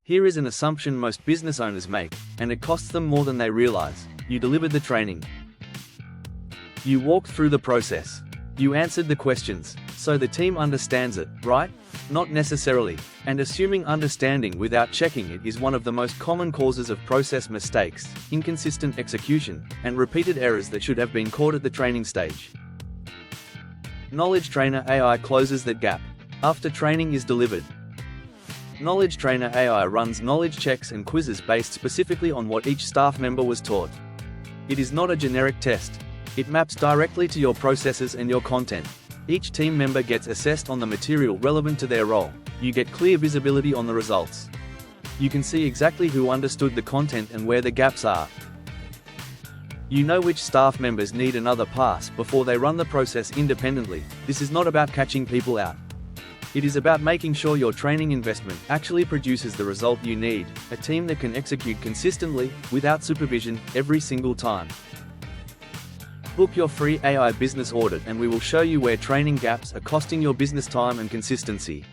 Here is an assumption most business owners make, and it costs them more than they realize. You delivered the training. You walked through the process. You answered the questions, so the team understands it, right? Not necessarily. And assuming understanding without checking it is one of the most common causes of process mistakes, inconsistent execution, and repeated errors that should have been caught at the training stage. KnowledgeTrainer AI closes that gap. After training is delivered. KnowledgeTrainer AI runs knowledge checks and quizzes based specifically on what each staff member was taught. It is not a generic test. It maps directly to your processes and your content. Each team member gets assessed on the material relevant to their role. You get clear visibility on the results. You can see exactly who understood the content and where the gaps are. You know which staff members need another pass before they run the process independently. This is not about catching people out. It is about making sure your training investment actually produces the result you need, a team that can execute consistently, without supervision, every single time. Book your free AI business audit and we will show you where training gaps are costing your business time and consistency.